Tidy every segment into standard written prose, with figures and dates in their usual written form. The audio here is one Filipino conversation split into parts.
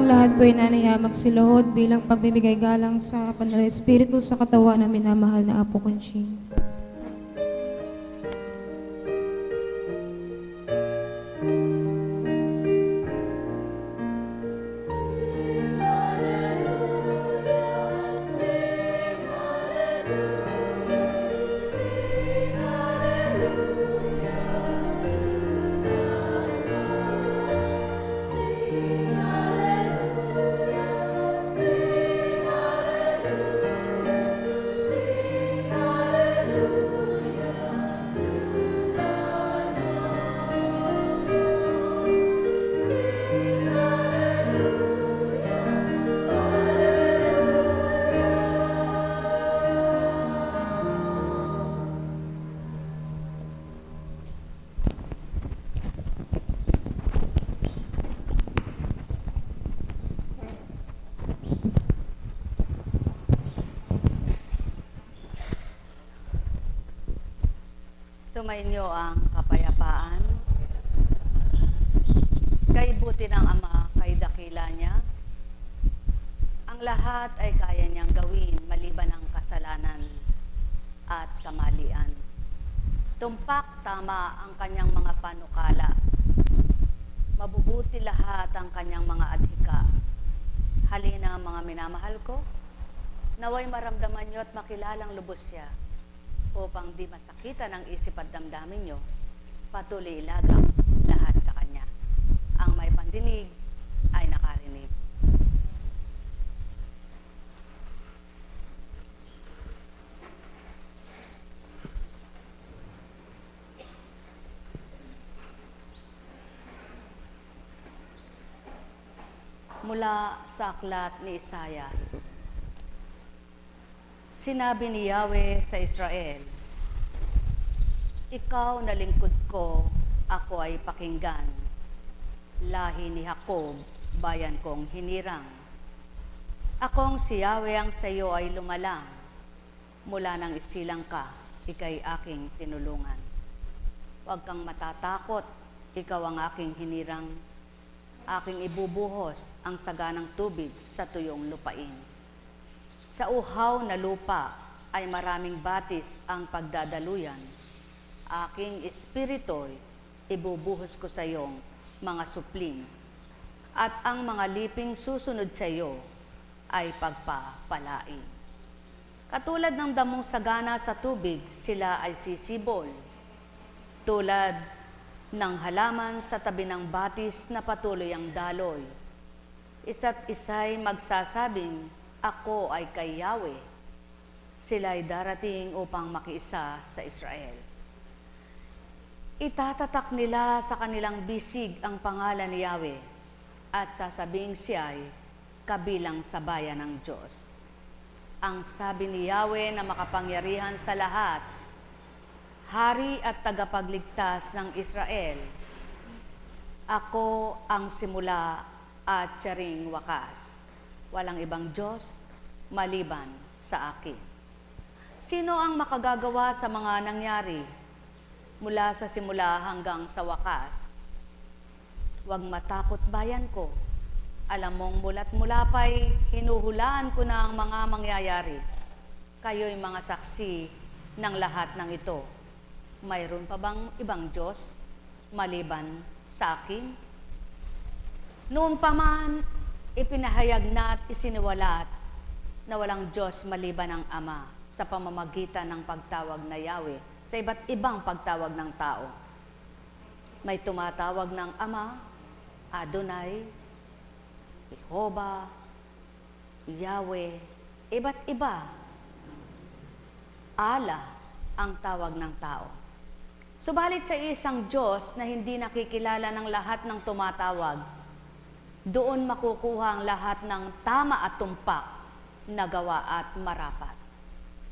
ang lahat po ay nanaya magsiluhod bilang pagbibigay galang sa Banal na Espiritu sa katawan ng minamahal na Apo Conching. Sumainyo ang kapayapaan. Kay buti ng Ama, kay dakila niya. Ang lahat ay kaya niyang gawin maliban ang kasalanan at kamalian. Tumpak tama ang kanyang mga panukala. Mabubuti lahat ang kanyang mga adhika. Halina mga minamahal ko, naway maramdaman niyo at makilalang lubos siya, upang di masakitan ang isip at damdamin nyo, patuloy ilagang lahat sa Kanya. Ang may pandinig ay nakarinig. Mula sa aklat ni Isayas. Sinabi ni Yahweh sa Israel, ikaw na lingkod ko, ako ay pakinggan. Lahi ni Jacob, bayan kong hinirang. Akong si Yahweh ang sa iyo ay lumalang. Mula nang isilang ka, ika'y aking tinulungan. Huwag kang matatakot, ikaw ang aking hinirang. Aking ibubuhos ang saganang tubig sa tuyong lupain. Sa uhaw na lupa ay maraming batis ang pagdadaluyan. Aking espirito'y ibubuhos ko sa iyong mga supling, at ang mga liping susunod sa iyo ay pagpapalain. Katulad ng damong sagana sa tubig, sila ay sisibol. Tulad ng halaman sa tabi ng batis na patuloy ang daloy. Isa't isa'y magsasabing, ako ay kay Yahweh. Sila ay darating upang makiisa sa Israel. Itatatak nila sa kanilang bisig ang pangalan ni Yahweh at sasabing siya ay kabilang sa bayan ng Diyos. Ang sabi ni Yahweh na makapangyarihan sa lahat, Hari at tagapagligtas ng Israel, ako ang simula at tiyaring wakas. Walang ibang Diyos maliban sa akin. Sino ang makagagawa sa mga nangyari mula sa simula hanggang sa wakas? Huwag matakot bayan ko. Alam mong mula't mula pa'y hinuhulaan ko na ang mga mangyayari. Kayo'y mga saksi ng lahat ng ito. Mayroon pa bang ibang Diyos maliban sa akin? Noon pa man, ipinahayag na at isiniwalat na walang Diyos maliban ang Ama sa pamamagitan ng pagtawag na Yahweh sa iba't ibang pagtawag ng tao. May tumatawag ng Ama, Adonai, Jehovah, Yahweh, iba't iba. Allah ang tawag ng tao. Subalit sa isang Diyos na hindi nakikilala ng lahat ng tumatawag, doon makukuha ang lahat ng tama at tumpak na gawa at marapat.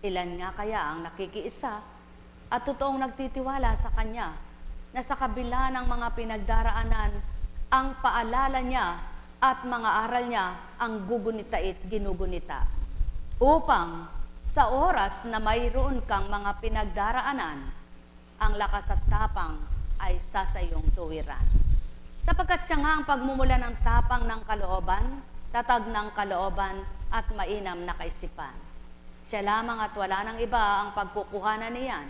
Ilan nga kaya ang nakikiisa at totoong nagtitiwala sa Kanya na sa kabila ng mga pinagdaraanan, ang paalala niya at mga aral niya ang gugunita at ginugunita. Upang sa oras na mayroon kang mga pinagdaraanan, ang lakas at tapang ay sa sayong tuwiran. Sapagkat siya nga ang pagmumula ng tapang ng kalooban, tatag ng kalooban, at mainam na kaisipan. Siya lamang at wala nang iba ang pagkukuhanan niyan.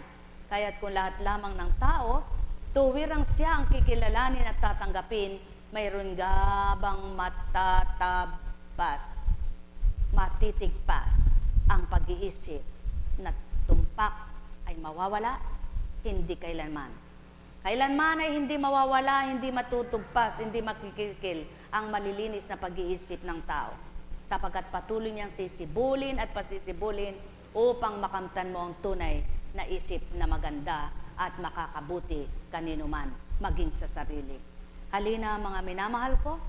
Kaya't kung lahat lamang ng tao, tuwirang siya ang kikilalanin at tatanggapin, mayroon gabang matitigpas ang pag-iisip na tumpak ay mawawala, hindi kailanman. Kailanman ay hindi mawawala, hindi matutugpas, hindi makikikil ang malilinis na pag-iisip ng tao. Sapagkat patuloy niyang sisibulin at pasisibulin upang makamtan mo ang tunay na isip na maganda at makakabuti kanino man, maging sa sarili. Halina mga minamahal ko,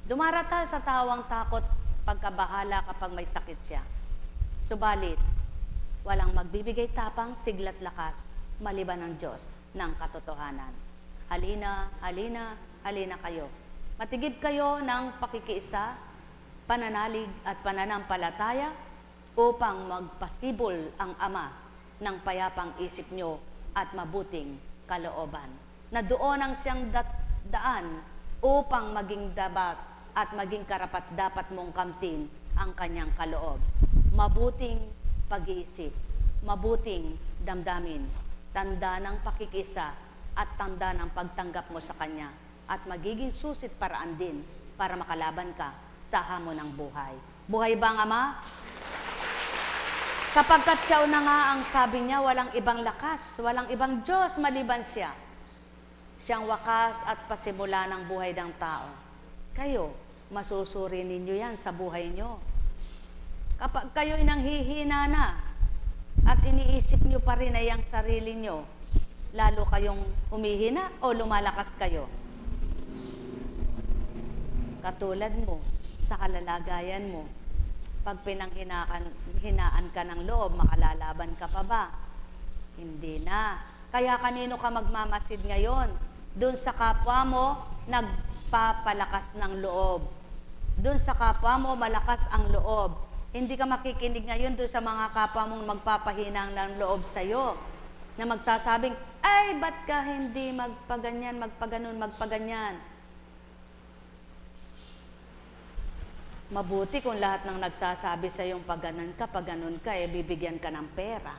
dumaratal sa tao ang takot pagkabahala kapag may sakit siya. Subalit, walang magbibigay tapang, siglat lakas, maliban ng Diyos ng katotohanan. Halina, halina, halina kayo. Matigib kayo ng pakikiisa, pananalig at pananampalataya upang magpasibol ang Ama ng payapang isip nyo at mabuting kalooban. Na doon ang siyang daan upang maging dapat at maging karapat-dapat mong kamtin ang kanyang kaloob. Mabuting pag-iisip, mabuting damdamin, tanda ng pakikisa at tanda ng pagtanggap mo sa Kanya at magiging susit paraan din para makalaban ka sa hamon ng buhay. Buhay ba ang Ama? Sapagkat siya na nga ang sabi niya, walang ibang lakas, walang ibang Diyos maliban siya. Siyang wakas at pasimula ng buhay ng tao. Kayo, masusuri ninyo yan sa buhay nyo. Kapag kayo'y nanghihina na at iniisip nyo pa rin ay ang sarili nyo, lalo kayong humihina o lumalakas kayo? Katulad mo, sa kalalagayan mo, pag pinanghinaan ka ng loob, makalalaban ka pa ba? Hindi na. Kaya kanino ka magmamasid ngayon? Doon sa kapwa mo, nagpapalakas ng loob. Doon sa kapwa mo, malakas ang loob. Hindi ka makikinig ngayon doon sa mga kapwa mong magpapahinang ng loob sa'yo, na magsasabing, ay, ba't ka hindi magpaganyan, magpaganon, magpaganyan? Mabuti kung lahat ng nagsasabi sa iyong paganon ka, bibigyan ka ng pera.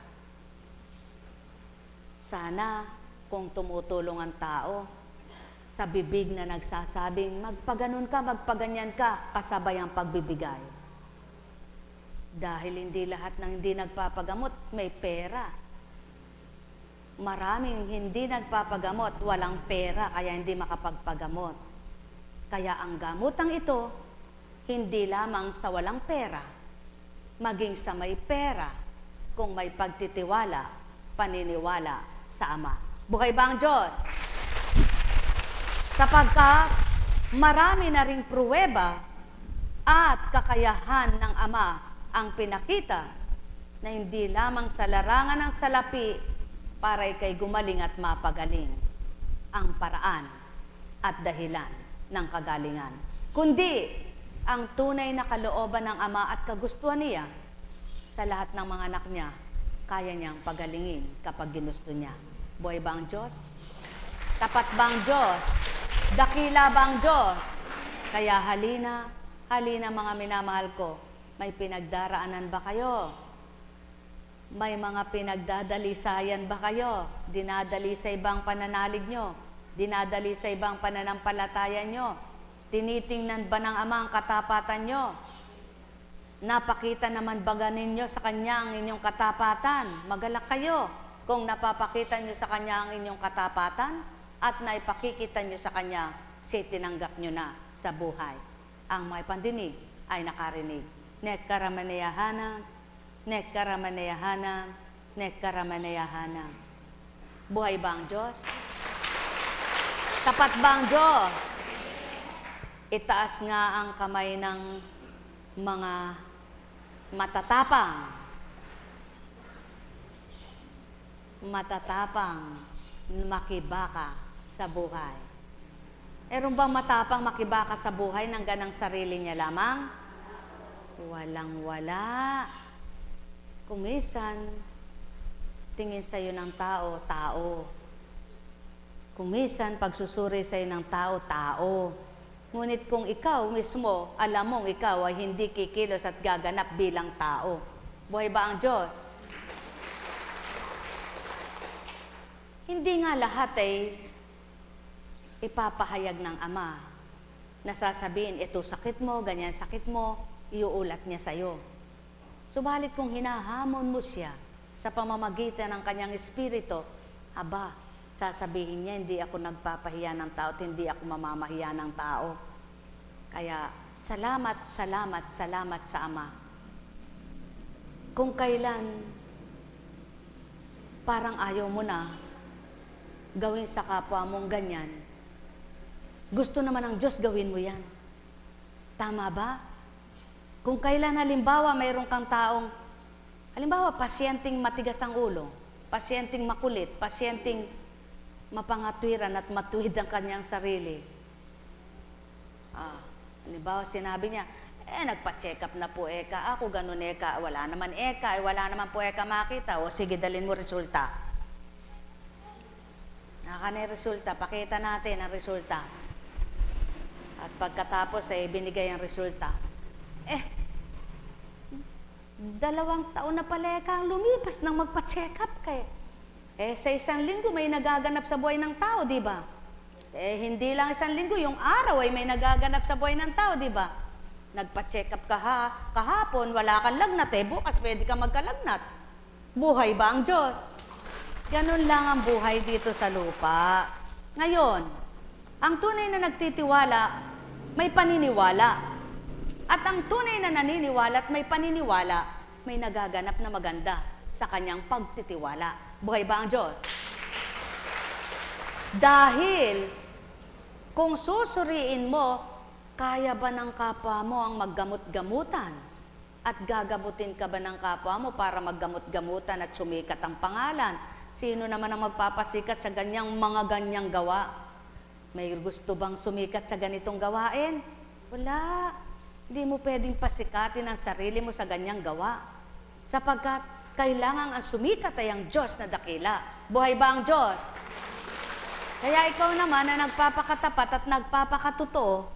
Sana, kung tumutulong ang tao, sa bibig na nagsasabing, magpaganon ka, magpaganyan ka, kasabay ang pagbibigay. Dahil hindi lahat ng hindi nagpapagamot, may pera. Maraming hindi nagpapagamot, walang pera, kaya hindi makapagpagamot. Kaya ang gamutang ito, hindi lamang sa walang pera, maging sa may pera, kung may pagtitiwala, paniniwala sa Ama. Buhay ba ang Diyos? Sapagkat marami na ring pruweba at kakayahan ng Ama ang pinakita na hindi lamang sa larangan ng salapi para ikay gumaling at mapagaling ang paraan at dahilan ng kagalingan, kundi ang tunay na kalooban ng Ama at kagustuhan niya sa lahat ng mga anak niya, kaya niyang pagalingin kapag ginusto niya. Buhay ba ang Diyos? Tapat ba ang Diyos? Dakila ba ang Diyos? Kaya halina, halina mga minamahal ko, may pinagdaraanan ba kayo? May mga pinagdadalisayan ba kayo? Dinadali sa ibang pananalig nyo? Dinadali sa ibang pananampalataya nyo? Tinitingnan ba ng Ama ang katapatan nyo? Napakita naman ba ninyo sa Kanya ang inyong katapatan? Magalak kayo kung napapakita nyo sa Kanya ang inyong katapatan at naipakikita nyo sa Kanya si tinanggap nyo na sa buhay. Ang may pandinig ay nakarinig. Nekaramanayahana, nekaramanayahana, nekaramanayahana. Buhay ba ang Diyos? Tapat ba ang Diyos? Itaas nga ang kamay ng mga matatapang. Matatapang makibaka sa buhay. Meron bang matapang makibaka sa buhay ng ganang sarili niya lamang? Walang-wala. Kumisan, tingin sa'yo ng tao, tao. Kung minsan pagsusuri sa'yo ng tao. Ngunit kung ikaw mismo, alam mong ikaw ay hindi kikilos at gaganap bilang tao. Buhay ba ang Diyos? Hindi nga lahat ay ipapahayag ng Ama. Nasasabihin, ito sakit mo, ganyan sakit mo, iuulat niya sa'yo. Subalit kung hinahamon mo siya sa pamamagitan ng kanyang espiritu, aba, sasabihin niya, hindi ako nagpapahiya ng tao at hindi ako mamamahiya ng tao. Kaya, salamat sa Ama. Kung kailan parang ayaw mo na gawin sa kapwa mong ganyan, gusto naman ng Diyos gawin mo yan. Tama ba? Kung kailan halimbawa mayroon kang taong, halimbawa pasyenteng matigas ang ulo, pasyenteng makulit, pasyenteng mapangatwiran at matuwid ang kanyang sarili. Halimbawa sinabi niya, nagpa-check up na po eka, ako ganun eka, wala naman eka, wala naman po eka makita, o sige dalhin mo resulta. Nakaka resulta, pakita natin ang resulta. At pagkatapos binigay ang resulta. 2 taon na pala ang lumipas nang magpa-check up kay. Sa 1 linggo may nagaganap sa buhay ng tao, di ba? Hindi lang 1 linggo, yung araw ay may nagaganap sa buhay ng tao, di ba? Nagpa-check up ka kahapon, wala kang lagnat, bukas pwede ka magkalagnat. Buhay ba ang Diyos? Ganun lang ang buhay dito sa lupa. Ngayon, ang tunay na nagtitiwala, may paniniwala. At ang tunay na naniniwala at may paniniwala, may nagaganap na maganda sa kanyang pagtitiwala. Buhay ba ang Diyos? Dahil, kung susuriin mo, kaya ba ng kapwa mo ang maggamot-gamutan? At gagamutin ka ba ng kapwa mo para maggamot-gamutan at sumikat ang pangalan? Sino naman ang magpapasikat sa mga ganyang gawa? May gusto bang sumikat sa ganitong gawain? Wala. Hindi mo pwedeng pasikatin ang sarili mo sa ganyang gawa. Sapagkat kailangan ang sumikat ay ang Diyos na dakila. Buhay ba ang Diyos? Kaya ikaw naman na nagpapakatapat at nagpapakatotoo,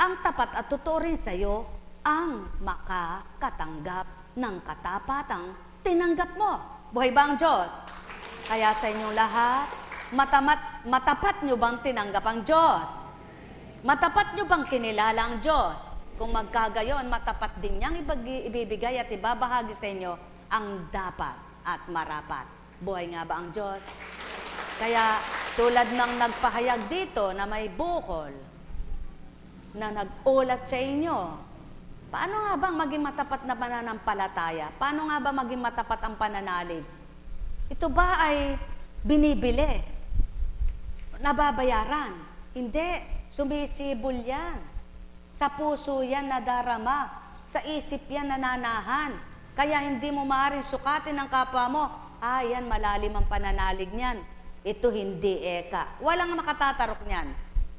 ang tapat at totoo rin sa iyo ang makakatanggap ng katapatang tinanggap mo. Buhay ba ang Diyos? Kaya sa inyong lahat, matapat nyo bang tinanggap ang Diyos? Matapat nyo bang kinilala ang Diyos? Kung magkagayon, matapat din niyang ibibigay at ibabahagi sa inyo ang dapat at marapat. Buhay nga ba ang Diyos? Kaya tulad ng nagpahayag dito na may bukol na nag-ulat sa inyo, paano nga bang maging matapat na pananampalataya? Paano nga ba maging matapat ang pananalig? Ito ba ay binibili? Nababayaran? Hindi. Sumisibol yan. Sa puso yan nadarama. Sa isip yan nananahan. Kaya hindi mo maaaring sukatin ang kapwa mo. Yan malalim ang pananalig niyan. Ito hindi eka. Walang makatatarok niyan.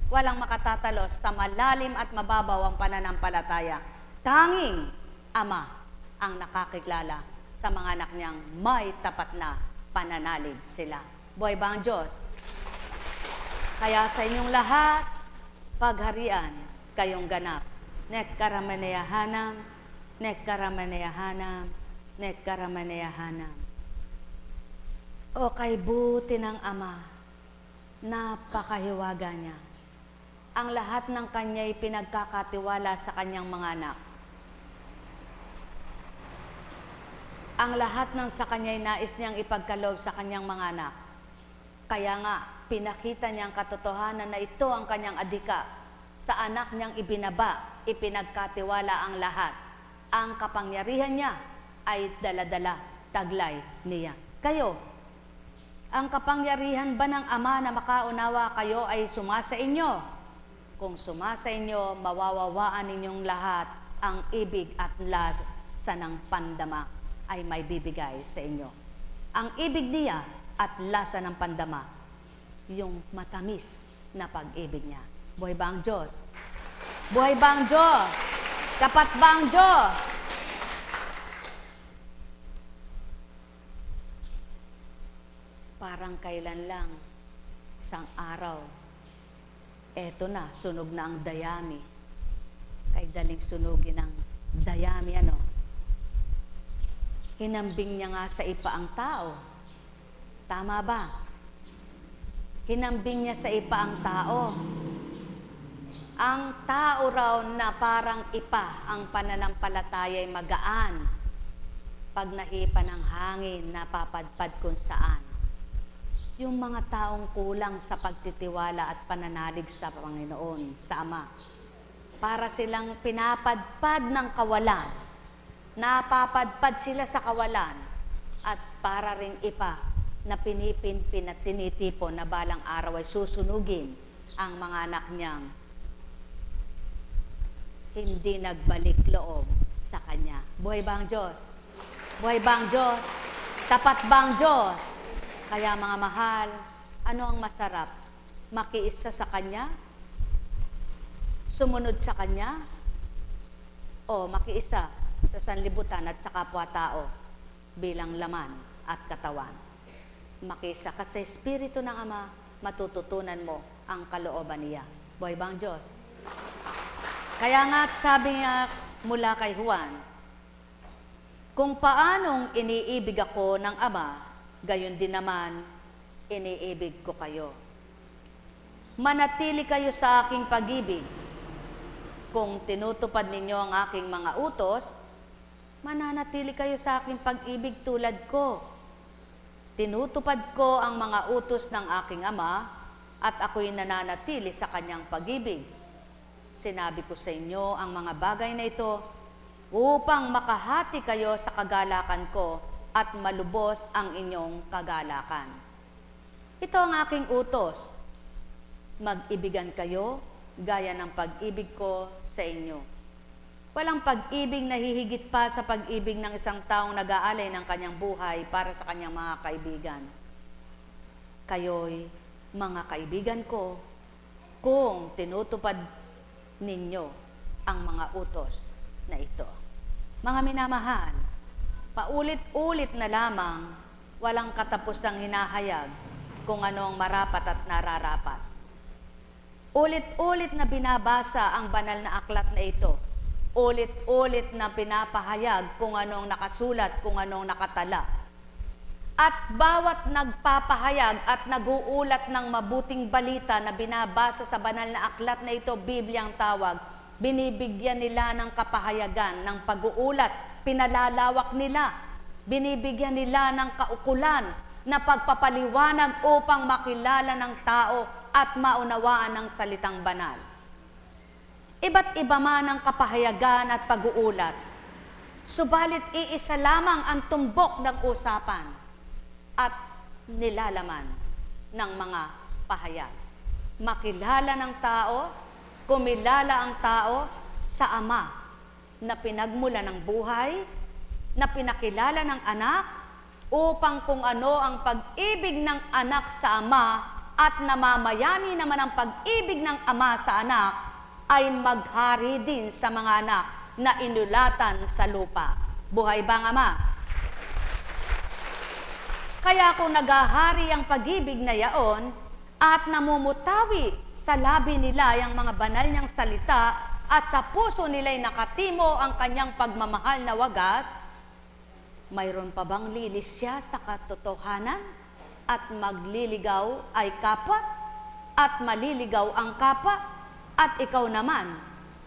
Walang makatatalos sa malalim at mababaw ang pananampalataya. Tanging Ama ang nakakilala sa mga anak niyang may tapat na pananalig sila. Buhay ba ang Diyos? Kaya sa inyong lahat, pagharian kayong ganap. Nekkaramanyahanam, nekkaramanyahanam, nekkaramanyahanam. O kay buti ng Ama, napakahiwaga niya. Ang lahat ng kanya'y pinagkakatiwala sa kanyang mga anak. Ang lahat ng sa kanya'y nais niyang ipagkaloob sa kanyang mga anak. Kaya nga, pinakita niyang katotohanan na ito ang kanyang adhika. Sa anak niyang ibinaba, ipinagkatiwala ang lahat. Ang kapangyarihan niya ay dala-dala, taglay niya. Kayo, ang kapangyarihan ba ng Ama na makaunawa kayo ay sumasa inyo? Kung sumasa inyo, mawawawaan ninyong lahat ang ibig at lasa ng pandama ay may bibigay sa inyo. Ang ibig niya at lasa ng pandama, yung matamis na pag-ibig niya. Buhay ba ang Diyos? Buhay ba ang Diyos? Tapat ba ang Diyos? Parang kailan lang, Isang araw, eto na, sunog na ang dayami. Kay daling sunugin ng dayami, Hinambing niya nga sa ipa ang tao. Tama ba? Hinambing niya sa ipa ang tao. Ang tao raw na parang ipa, ang pananampalataya ay magaan. Pag nahipa ng hangin, napapadpad kung saan. Yung mga taong kulang sa pagtitiwala at pananalig sa Panginoon, sa Ama. Para silang pinapadpad ng kawalan. Napapadpad sila sa kawalan. At para ring ipa na pinipinpin at tinitipon na balang araw ay susunugin ang mga anak niyang hindi nagbalik loob sa Kanya. Buhay ba ang Diyos? Buhay ba ang Diyos? Tapat ba ang Diyos? Kaya mga mahal, ano ang masarap? Makiisa sa Kanya? Sumunod sa Kanya? O makiisa sa sanlibutan at sa kapwa-tao bilang laman at katawan? Makiisa ka sa Espiritu ng Ama, matututunan mo ang kalooban niya. Buhay ba ang Diyos? Kaya nga sabi niya mula kay Juan, kung paanong iniibig ako ng Ama, gayon din naman iniibig ko kayo. Manatili kayo sa aking pag-ibig. Kung tinutupad ninyo ang aking mga utos, mananatili kayo sa aking pag-ibig tulad ko. Tinutupad ko ang mga utos ng aking Ama at ako'y nananatili sa kanyang pag-ibig. Sinabi ko sa inyo ang mga bagay na ito upang makahati kayo sa kagalakan ko at malubos ang inyong kagalakan. Ito ang aking utos. Mag-ibigan kayo gaya ng pag-ibig ko sa inyo. Walang pag-ibig na hihigit pa sa pag-ibig ng isang taong nag-aalay ng kanyang buhay para sa kanyang mga kaibigan. Kayo'y mga kaibigan ko kung tinutupad ninyo ang mga utos na ito. Mga minamahal, paulit-ulit na lamang, walang katapusang hinahayag kung ano ang marapat at nararapat. Ulit-ulit na binabasa ang banal na aklat na ito. Ulit-ulit na pinapahayag kung anong nakasulat, kung anong nakatala. At bawat nagpapahayag at naguulat ng mabuting balita na binabasa sa banal na aklat na ito, Biblia ang tawag, binibigyan nila ng kapahayagan, ng pag-uulat, pinalalawak nila, binibigyan nila ng kaukulan na pagpapaliwanag upang makilala ng tao at maunawaan ng salitang banal. Iba't iba man ang kapahayagan at pag-uulat, subalit iisa lamang ang tumbok ng usapan at nilalaman ng mga pahayag. Makilala ng tao, kumilala ang tao sa Ama na pinagmula ng buhay, na pinakilala ng anak, upang kung ano ang pag-ibig ng anak sa Ama at namamayani naman ang pag-ibig ng Ama sa anak, ay maghari din sa mga anak na inulatan sa lupa. Buhay ba ang Ama? Kaya kung naghahari ang pag-ibig na yaon at namumutawi sa labi nila ang mga banal niyang salita at sa puso nila'y nakatimo ang kanyang pagmamahal na wagas, mayroon pa bang lilis siya sa katotohanan at magliligaw ay kapwa at maliligaw ang kapwa? At ikaw naman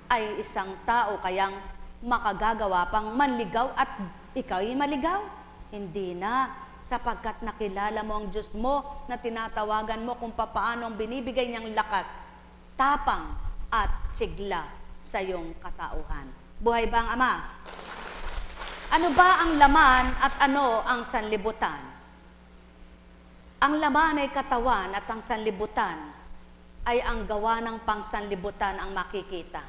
ay isang tao kayang makagagawa pang manligaw at ikaw'y maligaw? Hindi na, sapagkat nakilala mo ang Diyos mo na tinatawagan mo kung papaano ang binibigay niyang lakas, tapang at sigla sa iyong katauhan. Buhay ba ang Ama? Ano ba ang laman at ano ang sanlibutan? Ang laman ay katawan at ang sanlibutan ay ang gawa ng pangsanlibutan ang makikita.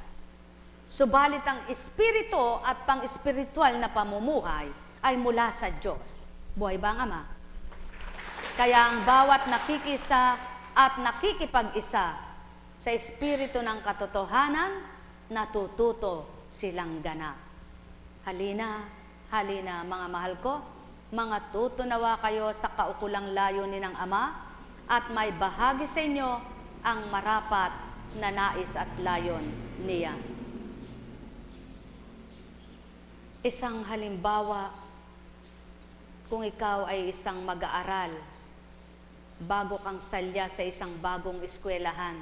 Subalit ang espiritu at pang-espiritual na pamumuhay ay mula sa Diyos. Buhay ba ang Ama? Kaya ang bawat nakikisa at nakikipag-isa sa espiritu ng katotohanan, natututo silang ganap. Halina, halina mga mahal ko, mga tutunawa kayo sa kaukulang layunin ng Ama at may bahagi sa inyo ang marapat na nais at layon niya. Isang halimbawa, kung ikaw ay isang mag-aaral, bago kang salya sa isang bagong eskwelahan.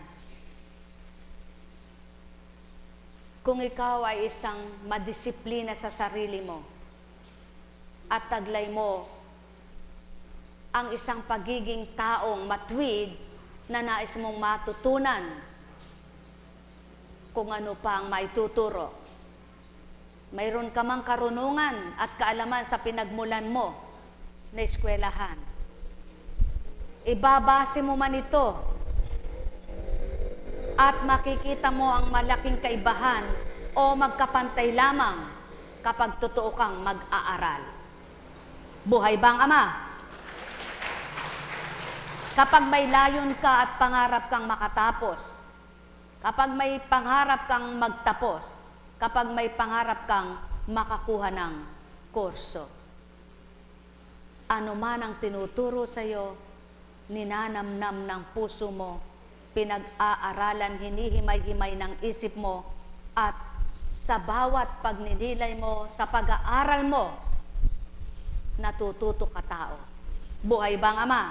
Kung ikaw ay isang madisiplina sa sarili mo at taglay mo ang isang pagiging taong matuwid na nais mong matutunan kung ano pa ang maituturo. Mayroon ka mang karunungan at kaalaman sa pinagmulan mo na eskwelahan. Ibabase mo man ito at makikita mo ang malaking kaibahan o magkapantay lamang kapag totoo kang mag-aaral. Buhay ba ang Ama? Kapag may layon ka at pangarap kang makatapos, kapag may pangarap kang magtapos, kapag may pangarap kang makakuha ng kurso, ano man ang tinuturo sa iyo, ninanamnam ng puso mo, pinag-aaralan, hinihimay-himay ng isip mo, at sa bawat pagninilay mo, sa pag-aaral mo, natututo ka tao. Buhay ba ang Ama?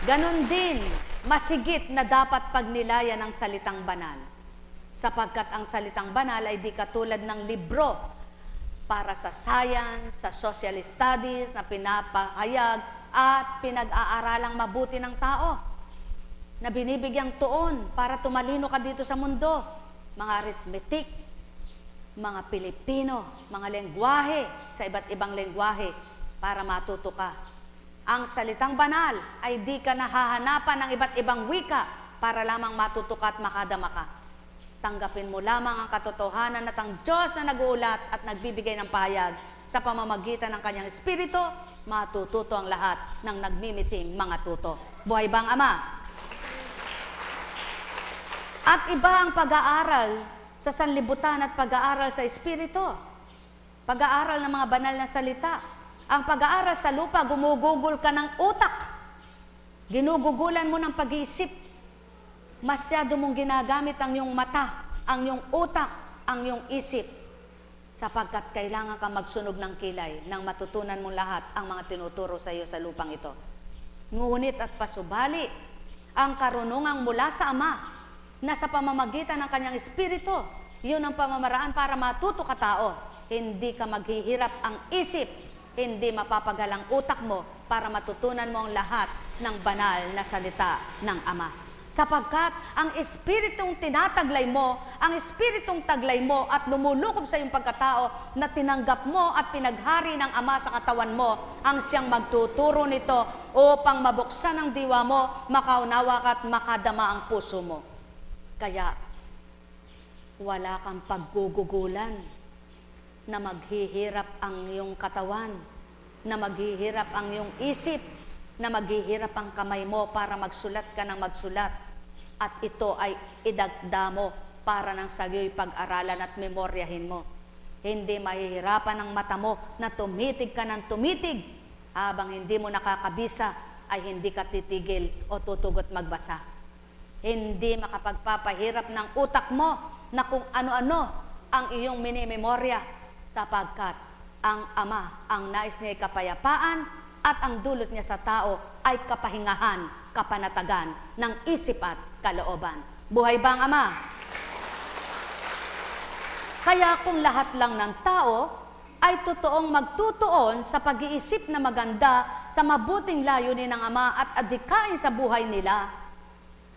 Ganon din, masigit na dapat pagnilayan ang salitang banal. Sapagkat ang salitang banal ay di katulad ng libro para sa science, sa social studies na pinapahayag at pinag-aaralang mabuti ng tao, na binibigyang tuon para tumalino ka dito sa mundo. Mga arithmetic, mga Pilipino, mga lengguwahe, sa iba't ibang lengguwahe para matuto ka. Ang salitang banal ay di ka nahahanapan ng iba't ibang wika para lamang matuto ka at makadama ka. Tanggapin mo lamang ang katotohanan at ang Diyos na nag-uulat at nagbibigay ng pahayag sa pamamagitan ng kanyang Espiritu, matututo ang lahat ng nagmimiting mga tuto. Buhay ba ang Ama? At iba ang pag-aaral sa sanlibutan at pag-aaral sa Espiritu. Pag-aaral ng mga banal na salita. Ang pag-aaral sa lupa, gumugugol ka ng utak. Ginugugulan mo ng pag-iisip. Masyado mong ginagamit ang iyong mata, ang iyong utak, ang iyong isip. Sapagkat kailangan ka magsunog ng kilay nang matutunan mong lahat ang mga tinuturo sa iyo sa lupang ito. Ngunit at pasubali, ang karunungang mula sa Ama na sa pamamagitan ng kanyang Espiritu, yun ang pamamaraan para matuto ka tao. Hindi ka maghihirap ang isip, hindi mapapagalang utak mo para matutunan mo ang lahat ng banal na salita ng Ama. Sapagkat ang Espiritong tinataglay mo, ang Espiritong taglay mo at lumulukob sa iyong pagkatao na tinanggap mo at pinaghari ng Ama sa katawan mo, ang siyang magtuturo nito upang mabuksan ang diwa mo, makaunawa ka at makadama ang puso mo. Kaya, wala kang paggugugulan na maghihirap ang iyong katawan, na maghihirap ang iyong isip, na maghihirap ang kamay mo para magsulat ka ng magsulat. At ito ay idagda mo para ng sayo'y pag-aralan at memoryahin mo. Hindi mahihirapan ang mata mo na tumitig ka ng tumitig. Habang hindi mo nakakabisa, ay hindi ka titigil o tutugot magbasa. Hindi makapagpapahirap ng utak mo na kung ano-ano ang iyong minimemorya, sapagkat ang Ama, ang nais niya ay kapayapaan at ang dulot niya sa tao ay kapahingahan, kapanatagan ng isip at kalooban. Buhay ba ang Ama? Kaya kung lahat lang ng tao ay totoong magtutuon sa pag-iisip na maganda sa mabuting layunin ng Ama at adhikain sa buhay nila,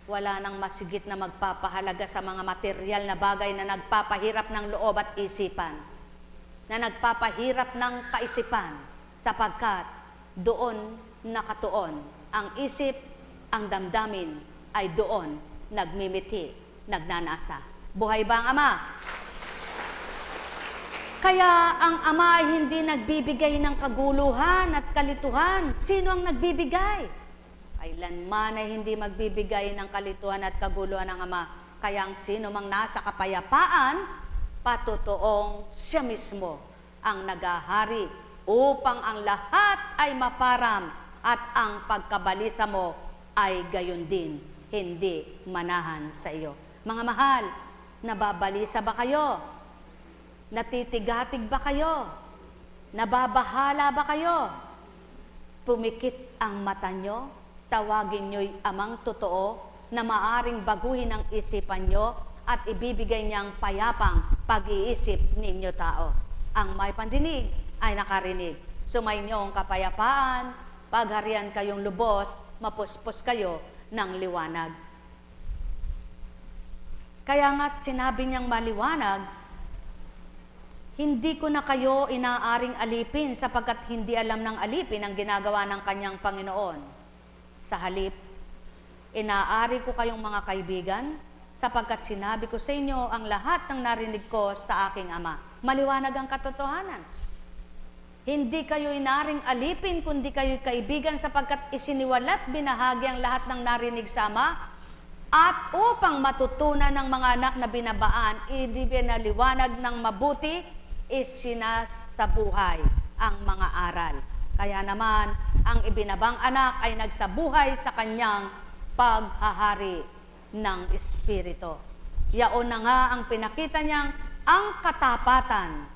wala nang masigit na magpapahalaga sa mga material na bagay na nagpapahirap ng loob at isipan, na nagpapahirap ng kaisipan, sapagkat doon nakatuon ang isip, ang damdamin ay doon nagmimiti, nagnanasa. Buhay ba ang Ama? Kaya ang Ama ay hindi nagbibigay ng kaguluhan at kalituhan. Sino ang nagbibigay? Kailanman ay hindi magbibigay ng kalituhan at kaguluhan ng Ama. Kaya ang sino mang nasa kapayapaan, patutoong siya mismo ang nagahari upang ang lahat ay maparam at ang pagkabalisa mo ay gayon din, hindi manahan sa iyo. Mga mahal, nababalisa ba kayo? Natitigatig ba kayo? Nababahala ba kayo? Pumikit ang mata nyo, tawagin nyo'y amang totoo na maaring baguhin ang isipan nyo at ibibigay niyang payapang pag-iisip ninyo tao. Ang may pandinig ay nakarinig. Sumainyo ang kapayapaan, pagharian kayong lubos, mapuspos kayo ng liwanag. Kaya nga't sinabi niyang maliwanag, hindi ko na kayo inaaring alipin sapagkat hindi alam ng alipin ang ginagawa ng kanyang Panginoon. Sa halip, inaari ko kayong mga kaibigan sapagkat sinabi ko sa inyo ang lahat ng narinig ko sa aking Ama. Maliwanag ang katotohanan. Hindi kayo inaaring alipin kundi kayo'y kaibigan sapagkat isiniwalat binahagi ang lahat ng narinig sa Ama at upang matutunan ng mga anak na binabaan, ibinaliwanag ng mabuti isinasabuhay ang mga aral. Kaya naman, ang ibinabang anak ay nagsabuhay sa kanyang paghahari ng Espiritu. Yaon na nga ang pinakita niyang ang katapatan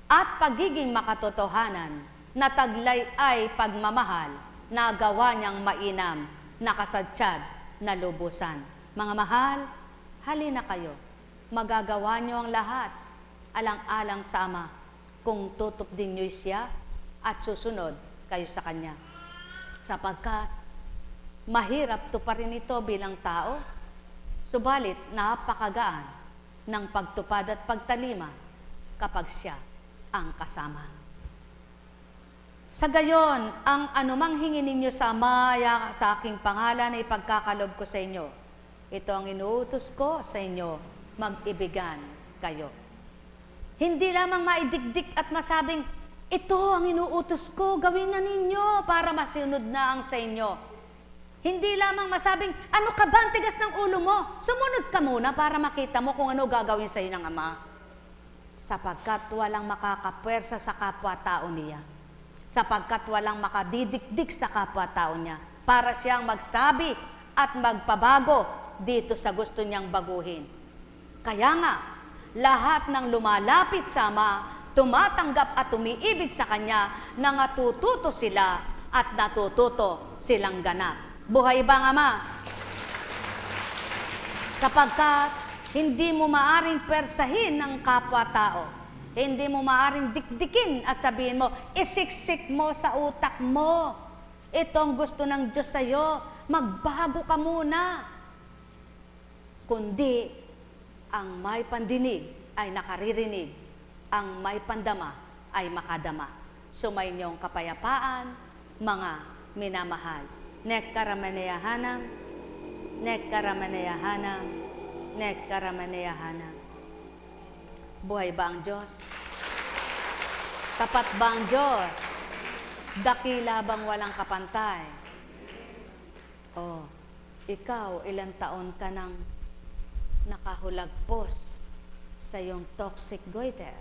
at pagiging makatotohanan na taglay ay pagmamahal na gawa niyang mainam, nakasadsyad na lubusan. Mga mahal, halina kayo. Magagawa niyo ang lahat alang-alang sa Ama kung tutupdin niyo siya at susunod kayo sa Kanya. Sapagkat mahirap tuparin ito bilang tao, subalit napakagaan ng pagtupad at pagtalima kapag siya ang kasama. Sa gayon, ang anumang hingin ninyo sa Ama sa aking pangalan ay ipagkakalob ko sa inyo. Ito ang inuutos ko sa inyo, mag-ibigan kayo. Hindi lamang maidigdik at masabing, ito ang inuutos ko, gawin na ninyo para masunod na ang sa inyo. Hindi lamang masabing, ano ka ba ang tigas ng ulo mo? Sumunod ka muna para makita mo kung ano gagawin sa iyo ng Ama. Sapagkat walang makakapwersa sa kapwa-tao niya. Sapagkat walang makadidikdik sa kapwa-tao niya. Para siyang magsabi at magpabago dito sa gusto niyang baguhin. Kaya nga, lahat ng lumalapit sa Ama, tumatanggap at umiibig sa Kanya, na natututo sila at natututo silang ganap. Buhay ba ang Ama? Sapagkat hindi mo maaring persahin ng kapwa-tao. Hindi mo maaring dikdikin at sabihin mo, isiksik mo sa utak mo. Ito ang gusto ng Diyos sa iyo. Magbago ka muna. Kundi, ang may pandinig ay nakaririnig, ang may pandama ay makadama. Sumainyo ang kapayapaan, mga minamahal. Nekkaramanyahanam, nekkaramanyahanam, nekkaramanyahanam. Buhay ba ang Diyos? Tapat ba ang Diyos? Dakila bang walang kapantay? Oh, ikaw, ilang taon ka nang nakahulagpos sa iyong toxic goiter?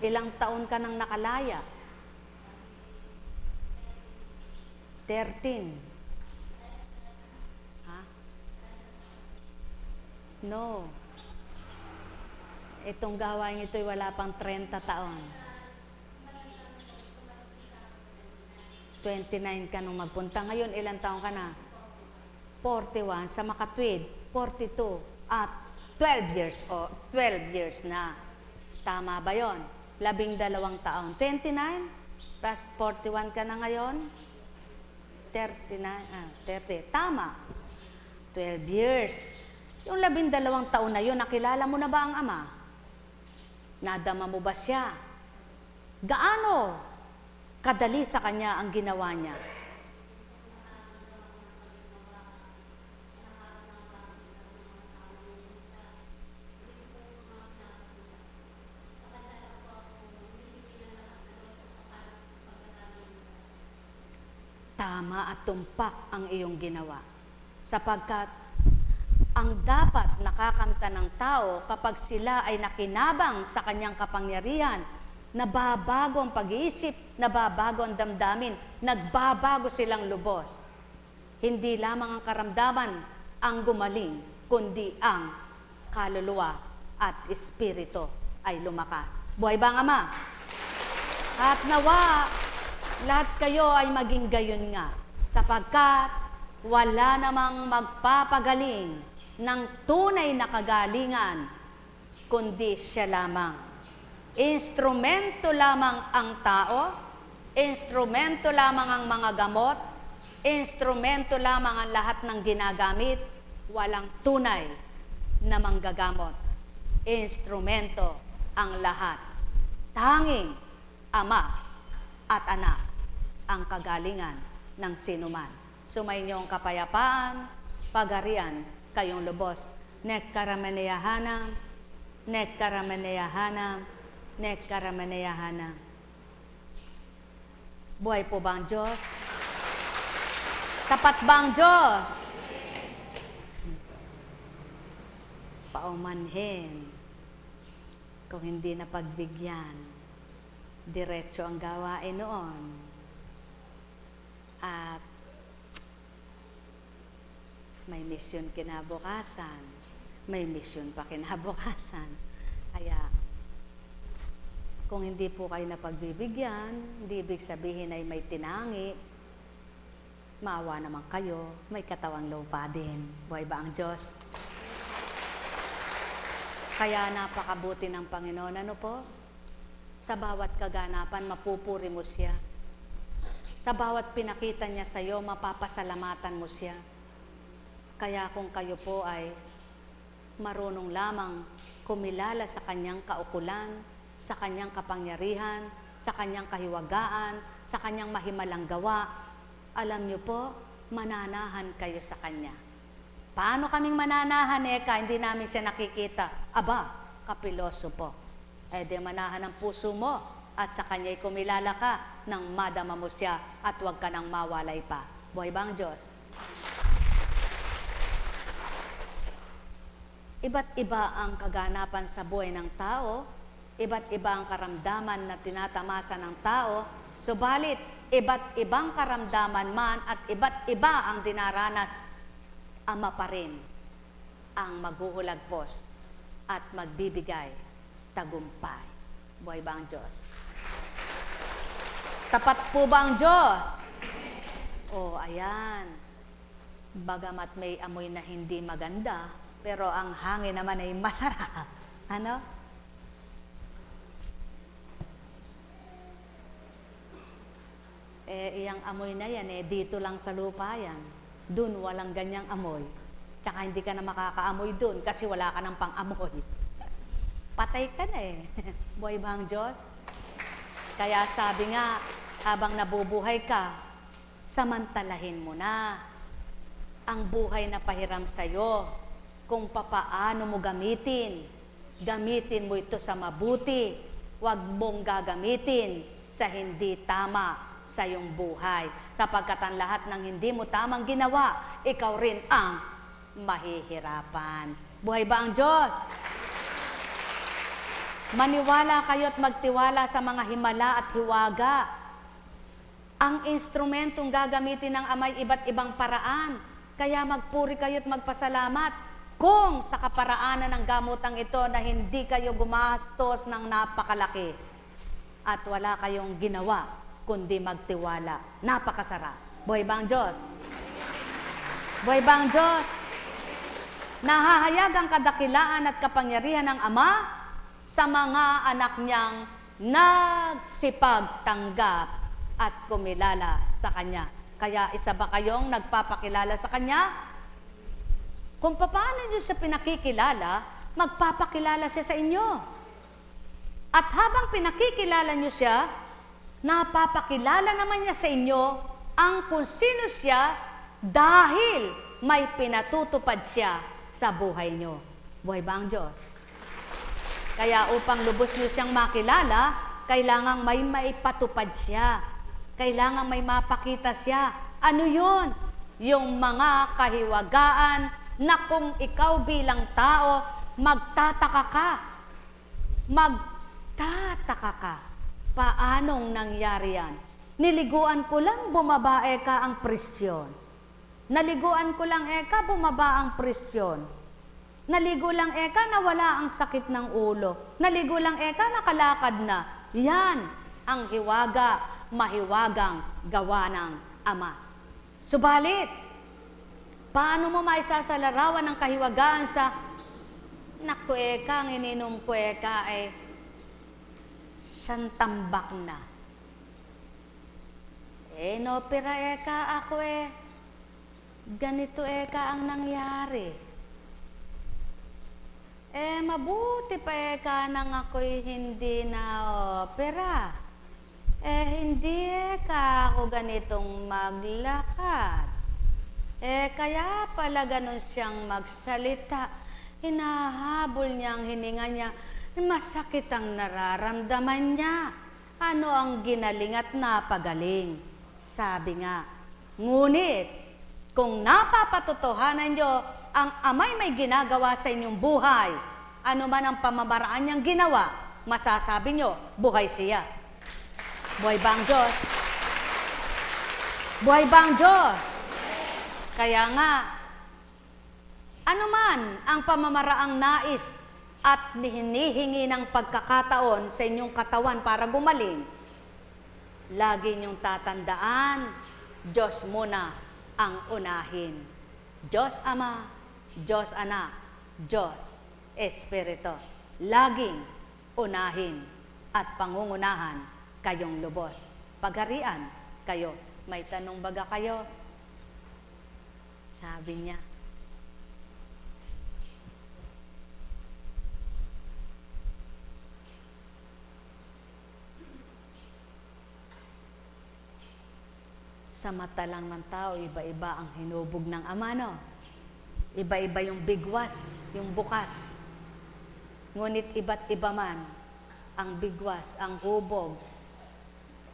Ilang taon ka nang nakalaya? 13. Ha? No. Itong gawain ito'y wala pang 30 taon. 29 ka nung magpunta. Ngayon, ilang taon ka na? 41. Sa makatwid, 42. At 12 years. 12 years na. Tama ba yon? 12 taon. 29 plus 41 ka na ngayon? 30. Tama. 12 years. Yung 12 taon na yun, nakilala mo na ba ang Ama? Nadama mo ba siya? Gaano kadali sa Kanya ang ginawa niya? Tama at tumpak ang iyong ginawa. Sapagkat ang dapat nakakamta ng tao kapag sila ay nakinabang sa kanyang kapangyarihan nababago ang pag-iisip, nababago ang damdamin, nagbabago silang lubos. Hindi lamang ang karamdaman ang gumaling, kundi ang kaluluwa at espiritu ay lumakas. Buhay ba ang Ama? At nawa, lahat kayo ay maging gayon nga, sapagkat wala namang magpapagaling ng tunay na kagalingan, kundi siya lamang. Instrumento lamang ang tao, instrumento lamang ang mga gamot, instrumento lamang ang lahat ng ginagamit, walang tunay na manggagamot. Instrumento ang lahat. Tanging Ama at Anak ang kagalingan ng sinuman. Sumainyo ang kapayapaan, pagarian, kayong lubos. Nekkaramaneyahanam, nekkaramaneyahanam, nekkaramaneyahanam. Buhay po ba ang Diyos? Tapat ba ang Diyos? Paumanhin. Kung hindi napagbigyan, diretso ang gawain noon. At may misyon kinabukasan, may misyon pa kinabukasan. Kaya, kung hindi po kayo napagbibigyan, hindi ibig sabihin ay may tinangi, maawa naman kayo, may katawang lupa din. Buhay ba ang Diyos? Kaya napakabuti ng Panginoon, ano po? Sa bawat kaganapan, mapupuri mo siya. Sa bawat pinakita niya sa iyo, mapapasalamatan mo siya. Kaya kung kayo po ay marunong lamang kumilala sa kanyang kaukulan, sa kanyang kapangyarihan, sa kanyang kahiwagaan, sa kanyang mahimalang gawa, alam niyo po, mananahan kayo sa kanya. Paano kaming mananahan, Eka? Hindi namin siya nakikita. Aba, kapiloso po. Eh di manahan ang puso mo at sa kanya'y kumilala ka nang madama mo siya at huwag ka nang mawalay pa. Buhay ba ang Diyos? Iba't iba ang kaganapan sa buhay ng tao, iba't iba ang karamdaman na tinatamasa ng tao, subalit iba't ibang karamdaman man at iba't iba ang dinaranas, Ama pa rin ang maghuhulagpos at magbibigay tagumpay. Buhay ba ang Diyos? Tapat po ba ang Diyos? Oh, ayan. Bagamat may amoy na hindi maganda, pero ang hangin naman ay masarap. Ano? Iyang amoy na yan, dito lang sa lupa yan. Doon walang ganyang amoy. Tsaka hindi ka na makakaamoy doon kasi wala ka ng pang-amoy. Patay ka na Buhay ba ang Diyos? Kaya sabi nga, habang nabubuhay ka, samantalahin mo na ang buhay na pahiram sa'yo kung papaano mo gamitin. Gamitin mo ito sa mabuti. Huwag mong gagamitin sa hindi tama sa iyong buhay. Sapagkat ang lahat ng hindi mo tamang ginawa, ikaw rin ang mahihirapan. Buhay ba ang Diyos? Maniwala kayo at magtiwala sa mga himala at hiwaga. Ang instrumentong gagamitin ng Ama ay iba't ibang paraan. Kaya magpuri kayo at magpasalamat kung sa kaparaanan ng gamutang ito na hindi kayo gumastos ng napakalaki at wala kayong ginawa kundi magtiwala. Napakasarap. Buhay ba ang Diyos? Buhay ba ang Diyos? Nahahayag ang kadakilaan at kapangyarihan ng Ama sa mga anak niyang nagsipagtanggap at kumilala sa Kanya. Kaya isa ba kayong nagpapakilala sa Kanya? Kung paano niyo siya pinakikilala, magpapakilala siya sa inyo. At habang pinakikilala niyo siya, napapakilala naman niya sa inyo ang kung sino siya dahil may pinatutupad siya sa buhay niyo. Buhay ba ang Diyos? Kaya upang lubos niyo siyang makilala, kailangang may maipatupad siya. Kailangang may mapakita siya. Ano yun? Yung mga kahiwagaan na kung ikaw bilang tao, magtataka ka. Magtataka ka. Paanong nangyari yan? Niliguan ko lang, bumaba eka ang presyon. Naliguan ko lang eka, bumaba ang presyon. Naligo lang eka, nawala ang sakit ng ulo. Naligo lang eka, nakalakad na. Yan ang hiwaga, mahiwagang gawa ng Ama. Subalit, paano mo maisasalarawan ang kahiwagaan sa naku eka, ang ininom ko eka ay santambak na. No, pera eka ako ganito eka ang nangyari. Mabuti pa eka nang ako'y hindi na opera. Hindi eka ako ganitong maglakad. Kaya pala ganun siyang magsalita. Hinahabol niya ang hininga niya. Masakit ang nararamdaman niya. Ano ang ginaling at napagaling? Sabi nga, ngunit kung napapatotohanan niyo ang Ama'y may ginagawa sa inyong buhay, ano man ang pamamaraan niyang ginawa, masasabi niyo, buhay siya. Buhay ba ang Diyos? Buhay ba ang Diyos? Kaya nga, ano man ang pamamaraang nais at hinihingi ng pagkakataon sa inyong katawan para gumaling, lagi niyong tatandaan, Diyos muna ang unahin. Diyos Ama, Diyos Anak, Diyos Espiritu. Laging unahin at pangungunahan kayong lubos. Pagharian kayo. May tanong baga kayo? Sabi niya, sa mata lang ng tao, iba-iba ang hinubog ng Ama, no? Iba-iba yung bigwas, yung bukas. Ngunit iba't iba man ang bigwas, ang hubog,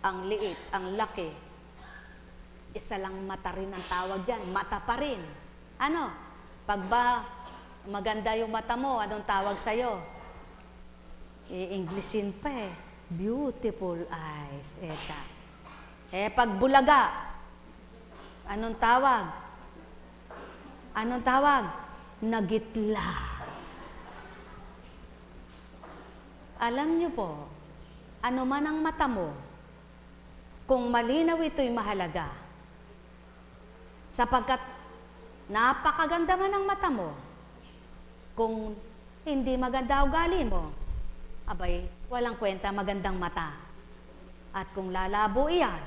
ang liit, ang laki. Isa lang mata rin ang tawag dyan, mata pa rin. Ano? Pag ba maganda yung mata mo, anong tawag sa'yo? I-Englishin pa beautiful eyes. Pag bulaga, anong tawag? Anong tawag? Nagitla. Alam niyo po, ano man ang mata mo, kung malinaw ito'y mahalaga, sapagkat napakaganda man ang mata mo, kung hindi maganda ugali mo, abay, walang kwenta magandang mata. At kung lalabo iyan,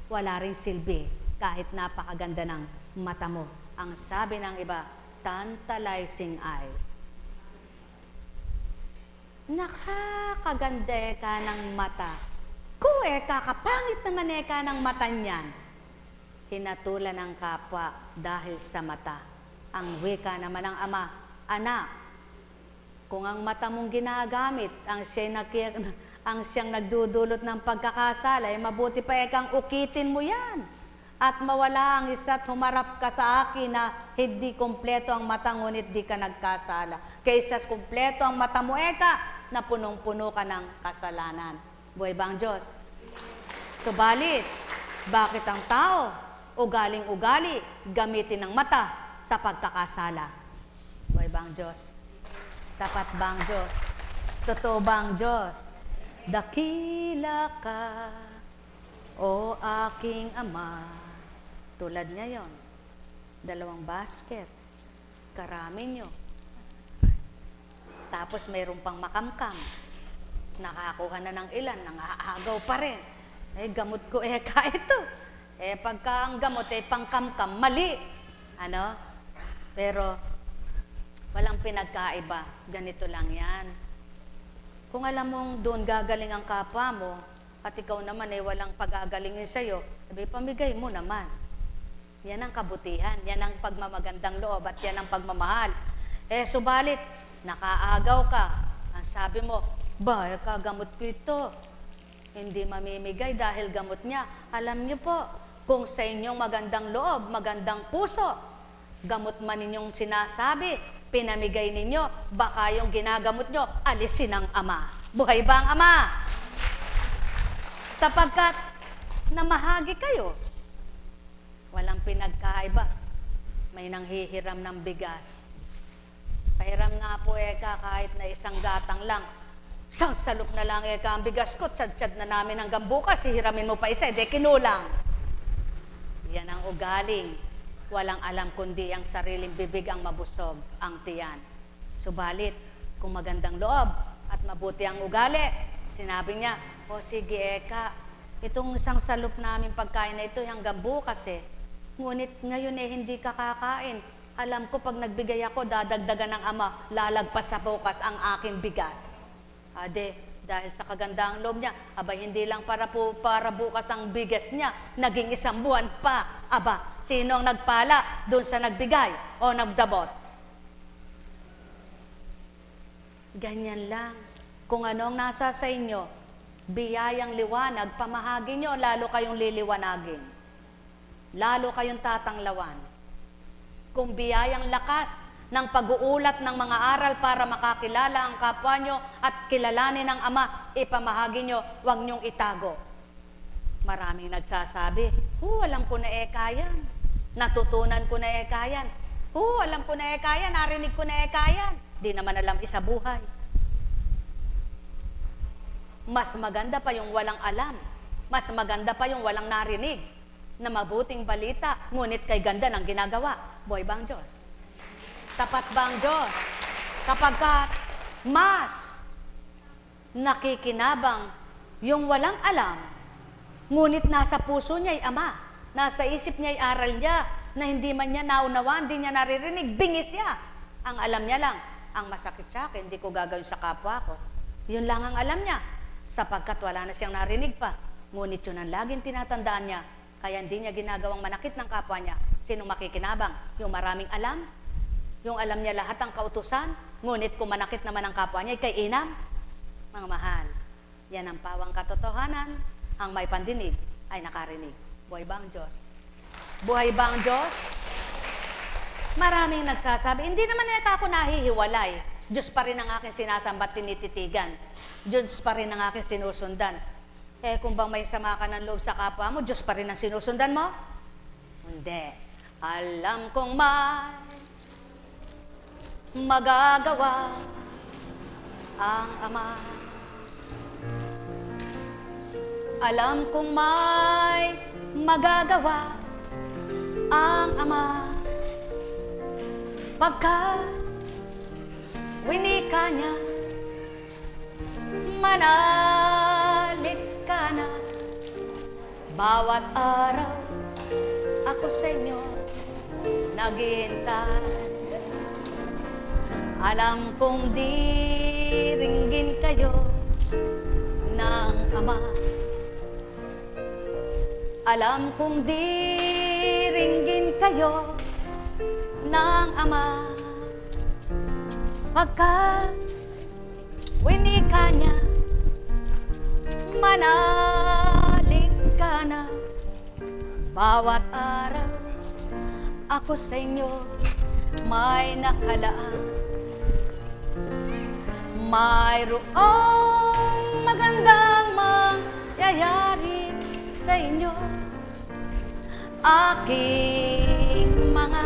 wala ring silbi kahit napakaganda ng mata mo. Ang sabi ng iba, tantalizing eyes. Nakakaganda ka ng mata. Kung kakapangit naman ka ng mata niyan, hinatulan ng kapwa dahil sa mata. Ang wika naman ng Ama, anak, kung ang mata mong ginagamit, ang siyang nagdudulot ng pagkakasala, mabuti pa kang ukitin mo yan. At mawala ang isa't humarap ka sa akin na hindi kompleto ang mata, ngunit di ka nagkasala. Kaysa kompleto ang mata mo, na punong-puno ka ng kasalanan. Buhay ba ang Diyos? Subalit, bakit ang tao, ugaling-ugali, gamitin ng mata sa pagkakasala? Buhay ba ang Diyos? Tapat ba ang Diyos? Totoo ba ang Diyos? Dakila ka, o aking Ama. Tulad ngayon, 2 basket, karami nyo. Tapos mayroon pang makamkam. Nakakuha na ng ilan, nangaagaw pa rin. Gamot ko ito. Pagka ang gamot pangkamkam, mali. Ano? Pero, walang pinagkaiba. Ganito lang yan. Kung alam mong doon gagaling ang kapwa mo, at ikaw naman walang pagagalingin sa'yo, pamigay mo naman. Yan ang kabutihan, yan ang pagmamagandang loob, at yan ang pagmamahal. Subalit, nakaagaw ka. Ang sabi mo, kagamot ko ito. Hindi mamimigay dahil gamot niya. Alam niyo po, kung sa inyong magandang loob, magandang puso, gamot man ninyong sinasabi, pinamigay ninyo, baka yung ginagamot nyo, alisin ng Ama. Buhay ba ang Ama? sapagkat namahagi kayo. Walang pinagkaiba. May nanghihiram ng bigas. Pahiram nga po eka kahit na isang gatang lang. Salop na lang eka ang bigas ko, tsad-tsad na namin hanggang bukas, hihiramin mo pa isa, de kinulang. Yan ang ugaling. Walang alam kundi ang sariling bibig ang mabusog, ang tiyan. Subalit, kung magandang loob at mabuti ang ugali, sinabi niya, o sige eka, itong isang salop namin pagkain na ito hanggang bukas eh. Ngunit ngayon eh hindi ka kakain. Alam ko pag nagbigay ako, dadagdagan ng ama, lalagpas sa bukas ang aking bigas. Ade, dahil sa kagandang loob niya, aba hindi lang para bukas ang bigas niya, naging isang buwan pa. Aba, sino ang nagpala doon sa nagbigay o nagdabot? Ganyan lang. Kung anong nasa sa inyo, biyayang liwanag, pamahagi nyo, lalo kayong liliwanagin. Lalo kayong tatanglawan. Kung biyayang lakas ng pag-uulat ng mga aral para makakilala ang kapwa nyo at kilalanin ng Ama, ipamahagi nyo, huwag nyong itago. Maraming nagsasabi, alam ko na yan. Natutunan ko na yan. Alam ko na yan, narinig ko na yan. Di naman alam isa buhay. Mas maganda pa yung walang alam. Mas maganda pa yung walang narinig na mabuting balita, ngunit kay ganda ng ginagawa. Buhay ba ang Diyos? Tapat ba ang Diyos? Kapagkat mas nakikinabang yung walang alam, ngunit nasa puso niya ay Ama, nasa isip niya ay aral niya, na hindi man niya naunawaan, hindi niya naririnig, bingis niya. Ang alam niya lang, ang masakit sa akin, hindi ko gagawin sa kapwa ko. Yun lang ang alam niya, sapagkat wala na siyang narinig pa. Ngunit yun ang laging tinatandaan niya, kaya hindi niya ginagawang manakit ng kapwa niya. Sinong makikinabang? Yung maraming alam? Yung alam niya lahat ang kautusan? Ngunit kung manakit naman ang kapwa niya, kay inam? Mga mahal, yan ang pawang katotohanan. Ang may pandinig ay nakarinig. Buhay ba ang Diyos? Buhay ba ang Diyos? Maraming nagsasabi, hindi naman neta ako nahihiwalay. Diyos pa rin ang aking sinasambat, tinititigan. Diyos pa rin ang aking sinusundan. Kung bang may sama ka ng loob sa kapwa mo, Diyos pa rin ang sinusundan mo? Hindi. Alam kong may magagawa ang Ama. Alam kong may magagawa ang Ama. Pagka winika niya, manalig ka na. Bawat araw ako sa inyo naghihintay. Alam kong diringgin kayo ng Ama. Alam kong diringgin kayo ng Ama. Pagka winika niya, manalig ka na. Bawat araw ako sa inyo may nakalaan. Mayroong magandang mangyayari sa inyo, aking mga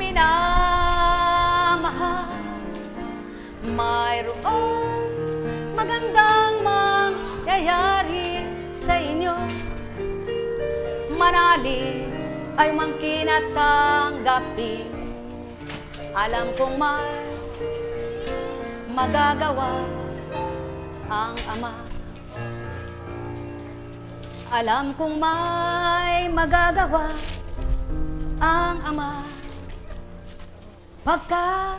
minamahal. Mayroong magandang mangyayari sa inyo, manalig ay mangkin at tanggapin. Alam kong may magagawa ang Ama. Alam kong may magagawa ang Ama. Pagka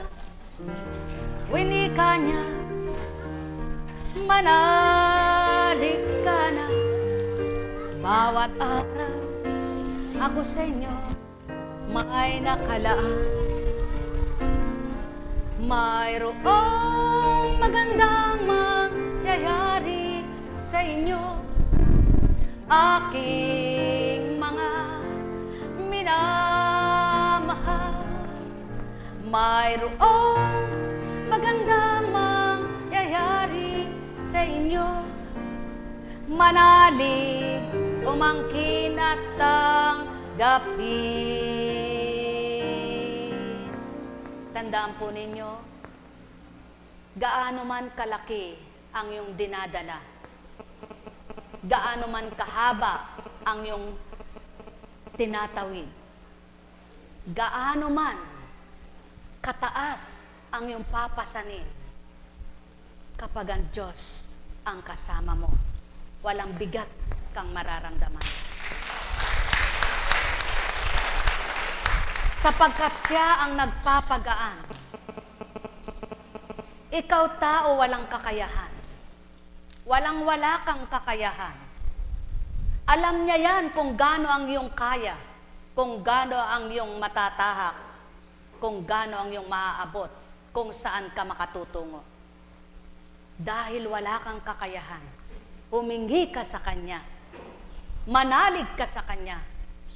winika niya, manalig ka na. Bawat araw ako sa inyo may nakalaan. Mayroong magandang mangyayari sa inyo, aking mga minamahal. Mayroong magandang mangyayari sa inyo, manalig, umangkin at tanggapin. Tandaan po ninyo, gaano man kalaki ang iyong dinadala, gaano man kahaba ang iyong tinatawid, gaano man kataas ang iyong papasanin, kapag ang Diyos ang kasama mo, walang bigat kang mararamdaman. Sapagkat siya ang nagpapagaan. Ikaw tao walang kakayahan. Walang-wala kang kakayahan. Alam niya yan kung gaano ang iyong kaya, kung gaano ang iyong matatahak, kung gaano ang iyong maaabot, kung saan ka makatutungo. Dahil wala kang kakayahan, humingi ka sa Kanya, manalig ka sa Kanya,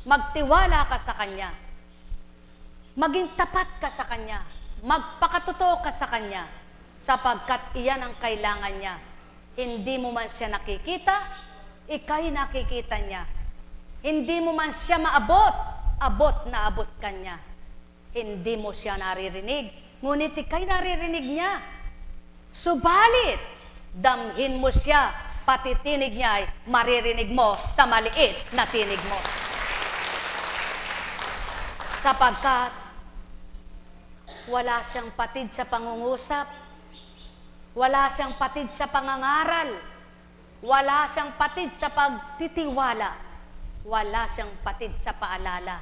magtiwala ka sa Kanya, maging tapat ka sa Kanya, magpakatotoo ka sa Kanya, sapagkat iyan ang kailangan niya. Hindi mo man siya nakikita, ika'y nakikita niya. Hindi mo man siya maabot, abot na abot ka niya. Hindi mo siya naririnig, ngunit ika'y naririnig niya. Subalit, damhin mo siya, pati tinig niya ay maririnig mo sa maliit na tinig mo. Sapagkat wala siyang patid sa pangungusap, wala siyang patid sa pangangaral, wala siyang patid sa pagtitiwala, wala siyang patid sa paalala.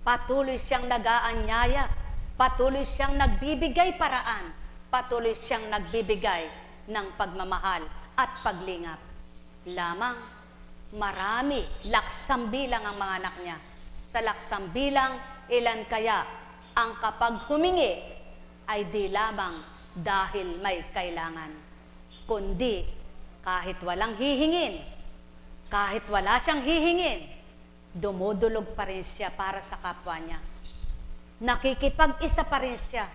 Patuloy siyang nag-aanyaya, patuloy siyang nagbibigay paraan, patuloy siyang nagbibigay ng pagmamahal at paglingap. Lamang marami, laksang bilang ang mga anak niya. Sa laksang bilang, ilan kaya ang kapag humingi ay di lamang dahil may kailangan, kundi kahit walang hihingin, kahit wala siyang hihingin, dumudulog pa rin siya para sa kapwa niya. Nakikipag-isa pa rin siya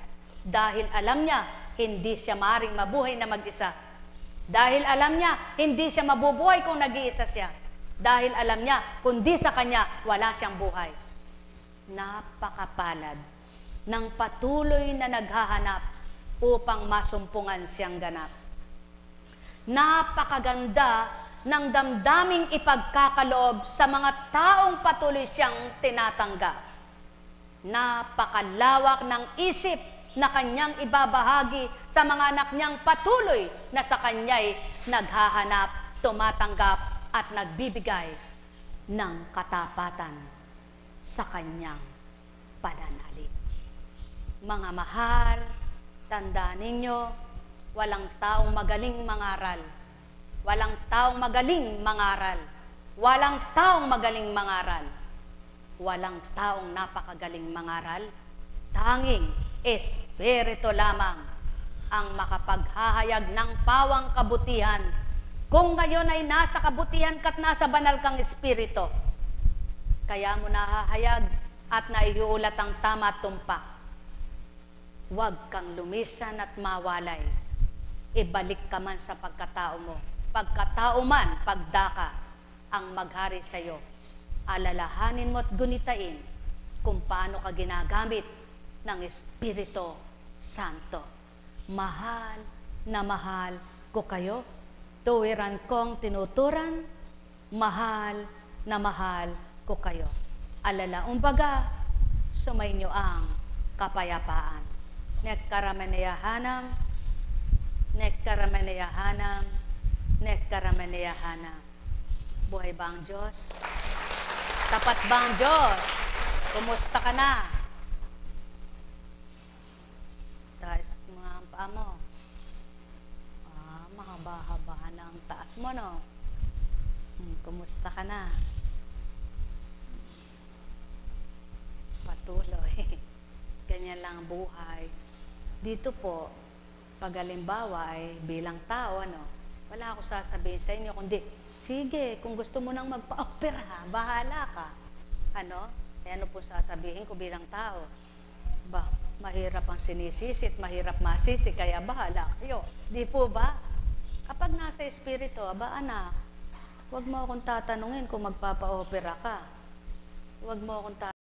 dahil alam niya hindi siya maaaring mabuhay na mag-isa. Dahil alam niya hindi siya mabubuhay kung nag-iisa siya. Dahil alam niya kundi sa Kanya wala siyang buhay. Napakapalad ng patuloy na naghahanap upang masumpungan siyang ganap. Napakaganda ng damdaming ipagkakaloob sa mga taong patuloy siyang tinatanggap. Napakalawak ng isip na kanyang ibabahagi sa mga anak niyang patuloy na sa kanya'y naghahanap, tumatanggap at nagbibigay ng katapatan sa kanyang pananalig. Mga mahal, tandaan ninyo, walang taong magaling mangaral. Walang taong magaling mangaral. Walang taong magaling mangaral. Walang taong napakagaling mangaral. Tanging Espiritu lamang ang makapaghahayag ng pawang kabutihan. Kung ngayon ay nasa kabutihan ka't nasa banal kang Espiritu, kaya mo nahahayag at naiuulat ang tama at tumpak. Huwag kang lumisan at mawalay. Ibalik ka man sa pagkatao mo. Pagkatao man, pagdaka ang maghari sa iyo. Alalahanin mo at gunitain kung paano ka ginagamit ng Espiritu Santo. Mahal na mahal ko kayo. Tuwiran kong tinuturan. Mahal na mahal ko kayo. Alalaumbaga, sumainyo ang kapayapaan. Nekkarameneyahanam, nekkarameneyahanam, nekkarameneyahanam. Buhay ba ang Diyos? Tapat ba ang Diyos? Kumusta ka na? Taas mga paa mo. Mahaba-haba na ang taas mo, no? Kumusta ka na? Patuloy. Ganyan lang ang buhay. Dito po, pag halimbawa ay bilang tao, ano, wala ako sasabihin sa inyo, kundi, sige, kung gusto mo nang magpa-opera, bahala ka. Ano? Ano po sasabihin ko bilang tao? Ba, mahirap ang sinisisit, mahirap masisi, kaya bahala kayo. Di po ba? Kapag nasa Espiritu, aba anak, Huwag mo akong tatanungin kung magpapa-opera ka. Huwag mo akong